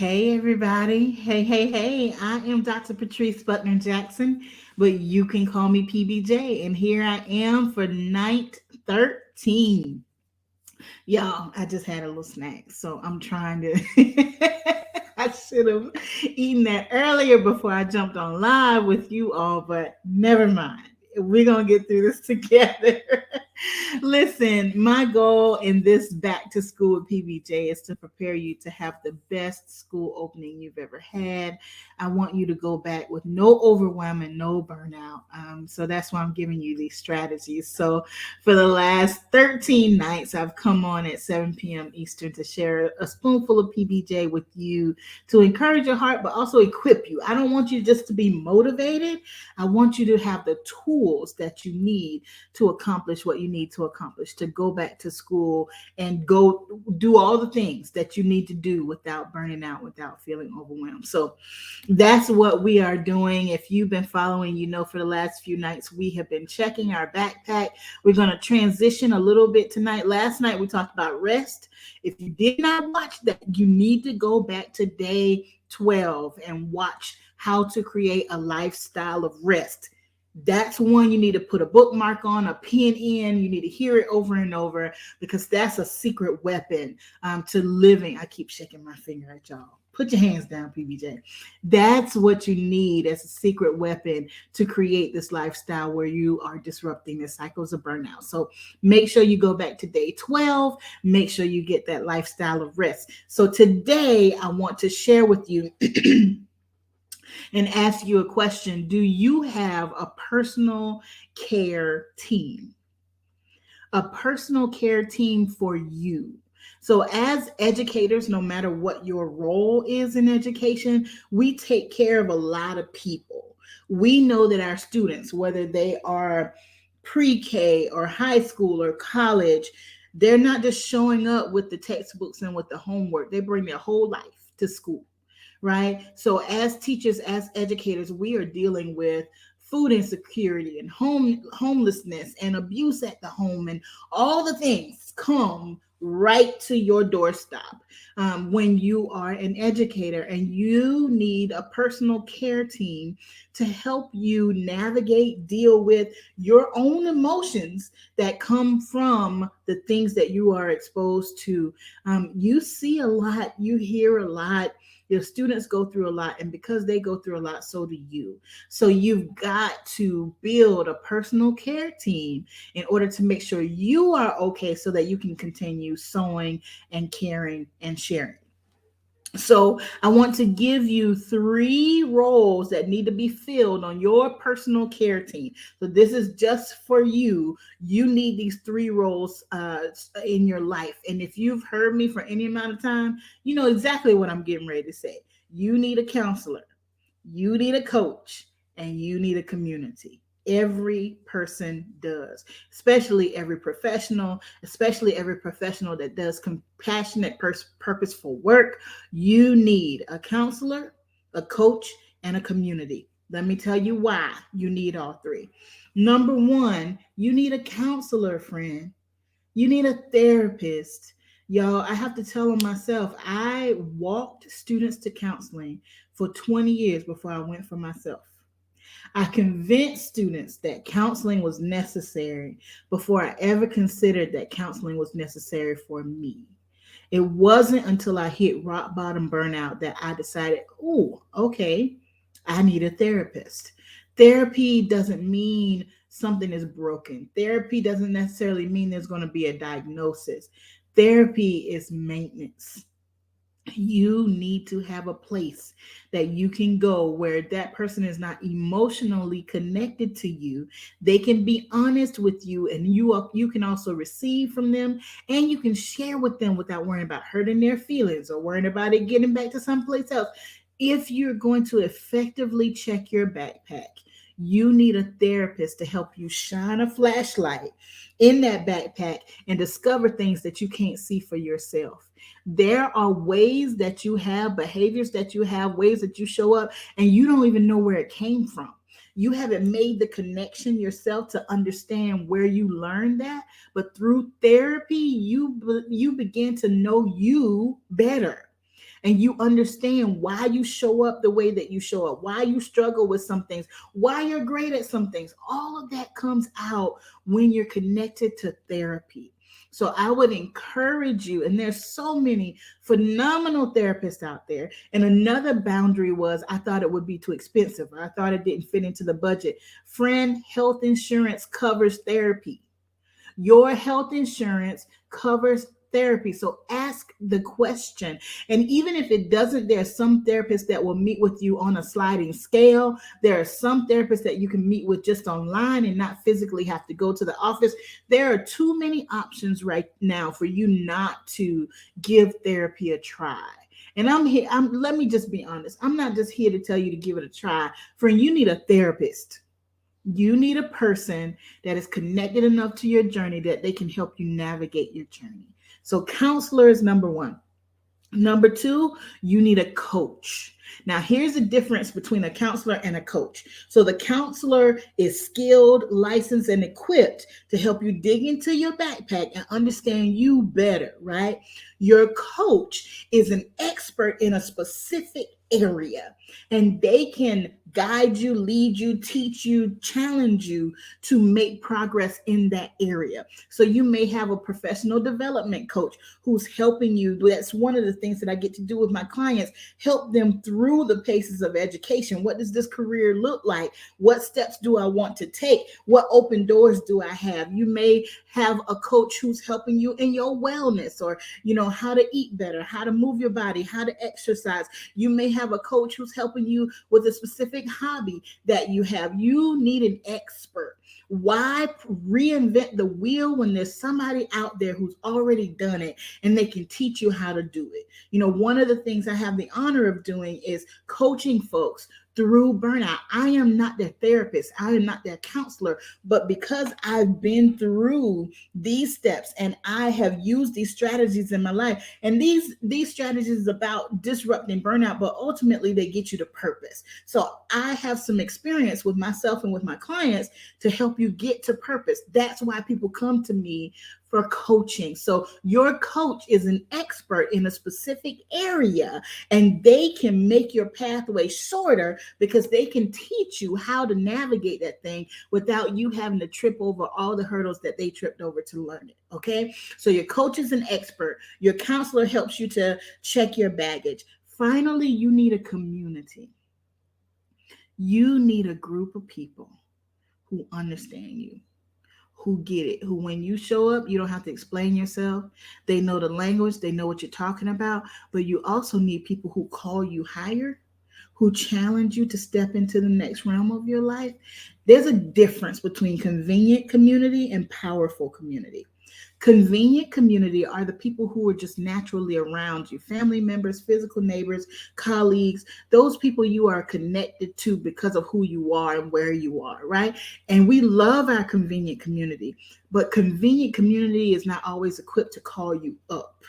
Hey, everybody. Hey. I am Dr. Patrice Butler Jackson, but you can call me PBJ. And here I am for night 13. Y'all, I just had a little snack. So I'm trying to. I should have eaten that earlier before I jumped on live with you all, but never mind. We're going to get through this together. Listen, my goal in this back to school with PBJ is to prepare you to have the best school opening you've ever had. I want you to go back with no overwhelm and no burnout. So that's why I'm giving you these strategies. So for the last 13 nights, I've come on at 7 p.m. Eastern to share a spoonful of PBJ with you to encourage your heart, but also equip you. I don't want you just to be motivated. I want you to have the tools that you need to accomplish what you need to accomplish, to go back to school and go do all the things that you need to do without burning out, without feeling overwhelmed. So that's what we are doing. If you've been following, you know, for the last few nights, we have been checking our backpack. We're going to transition a little bit tonight. Last night, we talked about rest. If you did not watch that, you need to go back to day 12 and watch how to create a lifestyle of rest. That's one you need to put a bookmark on, a pin in. You need to hear it over and over because that's a secret weapon to living. I keep shaking my finger at y'all. Put your hands down, PBJ. That's what you need as a secret weapon to create this lifestyle where you are disrupting the cycles of burnout. So make sure you go back to day 12. Make sure you get that lifestyle of rest. So today, I want to share with you and ask you a question. Do you have a personal care team? A personal care team for you. So, as educators, no matter what your role is in education, we take care of a lot of people. We know that our students, whether they are pre K or high school or college, they're not just showing up with the textbooks and with the homework, they bring their whole life to school, right? So as teachers, as educators, we are dealing with food insecurity and homelessness and abuse at the home, and all the things come right to your doorstep when you are an educator, and you need a personal care team to help you navigate, deal with your own emotions that come from the things that you are exposed to. You see a lot, you hear a lot, your students go through a lot, and because they go through a lot, so do you. So you've got to build a personal care team in order to make sure you are okay so that you can continue sewing and caring and sharing. So I want to give you 3 roles that need to be filled on your personal care team. So this is just for you. You need these 3 roles in your life. And if you've heard me for any amount of time, you know exactly what I'm getting ready to say. You need a counselor, you need a coach, and you need a community. Every person does, especially every professional that does compassionate, purposeful work. You need a counselor, a coach, and a community. Let me tell you why you need all 3. Number 1, you need a counselor, friend. You need a therapist. Y'all, I have to tell them myself, I walked students to counseling for 20 years before I went for myself. I convinced students that counseling was necessary before I ever considered that counseling was necessary for me. It wasn't until I hit rock bottom burnout that I decided, oh, okay, I need a therapist. Therapy doesn't mean something is broken. Therapy doesn't necessarily mean there's going to be a diagnosis. Therapy is maintenance. You need to have a place that you can go where that person is not emotionally connected to you. They can be honest with you, and you can also receive from them, and you can share with them without worrying about hurting their feelings or worrying about it getting back to someplace else. If you're going to effectively check your backpack, you need a therapist to help you shine a flashlight in that backpack and discover things that you can't see for yourself. There are ways that you have, behaviors that you have, ways that you show up, and you don't even know where it came from. You haven't made the connection yourself to understand where you learned that, but through therapy, you begin to know you better. and you understand why you show up the way that you show up, why you struggle with some things, why you're great at some things. All of that comes out when you're connected to therapy. So I would encourage you, and there's so many phenomenal therapists out there. And another boundary was I thought it would be too expensive. I thought it didn't fit into the budget. Friend, health insurance covers therapy. Your health insurance covers therapy. So ask the question. And even if it doesn't, there are some therapists that will meet with you on a sliding scale. There are some therapists that you can meet with just online and not physically have to go to the office. There are too many options right now for you not to give therapy a try. And I'm here. Let me just be honest. I'm not just here to tell you to give it a try. Friend, you need a therapist. You need a person that is connected enough to your journey that they can help you navigate your journey. So counselor is number one. Number two, you need a coach. Now, here's the difference between a counselor and a coach. So the counselor is skilled, licensed, and equipped to help you dig into your backpack and understand you better, right? Your coach is an expert in a specific area, and they can guide you, lead you, teach you, challenge you to make progress in that area. So you may have a professional development coach who's helping you. That's one of the things that I get to do with my clients, help them through the paces of education. What does this career look like? What steps do I want to take? What open doors do I have? You may have a coach who's helping you in your wellness, or how to eat better, how to move your body, how to exercise. You may have a coach who's helping you with a specific hobby that you have. You need an expert. Why reinvent the wheel when there's somebody out there who's already done it and they can teach you how to do it? One of the things I have the honor of doing is coaching folks through burnout. I am not their therapist. I am not their counselor, but because I've been through these steps and I have used these strategies in my life, and these strategies is about disrupting burnout, but ultimately they get you to purpose. So I have some experience with myself and with my clients to help you get to purpose. That's why people come to me for coaching. So your coach is an expert in a specific area, and they can make your pathway shorter because they can teach you how to navigate that thing without you having to trip over all the hurdles that they tripped over to learn it. Okay. So your coach is an expert. Your counselor helps you to check your baggage. Finally, you need a community. You need a group of people who understand you, who get it, who when you show up, you don't have to explain yourself. They know the language, they know what you're talking about, but you also need people who call you higher, who challenge you to step into the next realm of your life. There's a difference between convenient community and powerful community. Convenient community are the people who are just naturally around you, family members, physical neighbors, colleagues, those people you are connected to because of who you are and where you are, right? And we love our convenient community, but convenient community is not always equipped to call you up.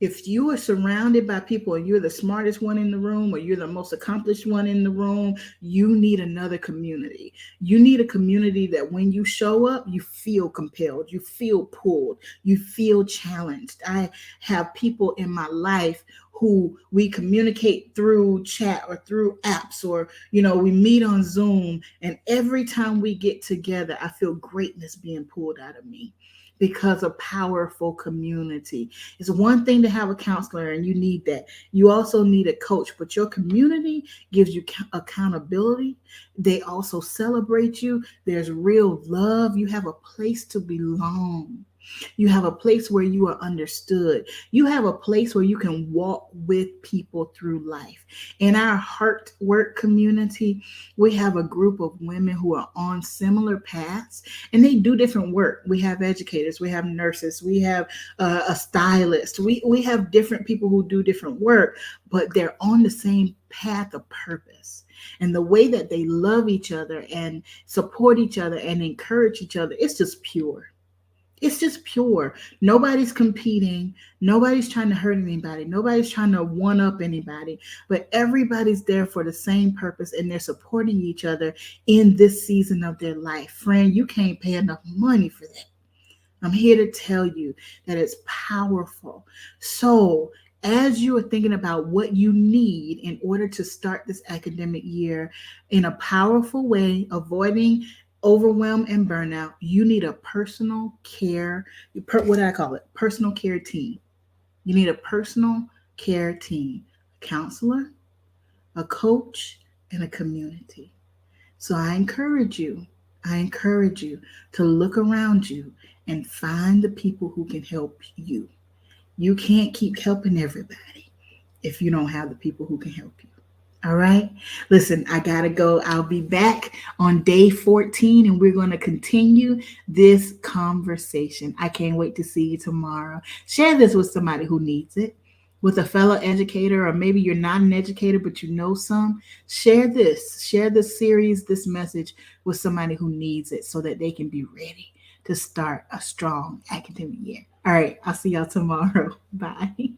If you are surrounded by people and you're the smartest one in the room or you're the most accomplished one in the room, you need another community. You need a community that when you show up, you feel compelled, you feel pulled, you feel challenged. I have people in my life who we communicate through chat or through apps, or, we meet on Zoom. And every time we get together, I feel greatness being pulled out of me, because of powerful community. It's one thing to have a counselor, and you need that. You also need a coach, but your community gives you accountability. They also celebrate you. There's real love. You have a place to belong. You have a place where you are understood. You have a place where you can walk with people through life. In our heart work community, we have a group of women who are on similar paths, and they do different work. We have educators, we have nurses, we have a stylist. We have different people who do different work, but they're on the same path of purpose. And the way that they love each other and support each other and encourage each other, it's just pure. It's just pure. Nobody's competing. Nobody's trying to hurt anybody. Nobody's trying to one up anybody, but everybody's there for the same purpose, and they're supporting each other in this season of their life. Friend, you can't pay enough money for that. I'm here to tell you that it's powerful. So As you are thinking about what you need in order to start this academic year in a powerful way, avoiding overwhelm and burnout, you need a personal care, what do I call it? Personal care team. You need a personal care team, a counselor, a coach, and a community. So I encourage you to look around you and find the people who can help you. You can't keep helping everybody if you don't have the people who can help you. All right. Listen, I got to go. I'll be back on day 14 and we're going to continue this conversation. I can't wait to see you tomorrow. Share this with somebody who needs it, with a fellow educator, or maybe you're not an educator, but you know some. Share this series, this message with somebody who needs it so that they can be ready to start a strong academic year. All right. I'll see y'all tomorrow. Bye.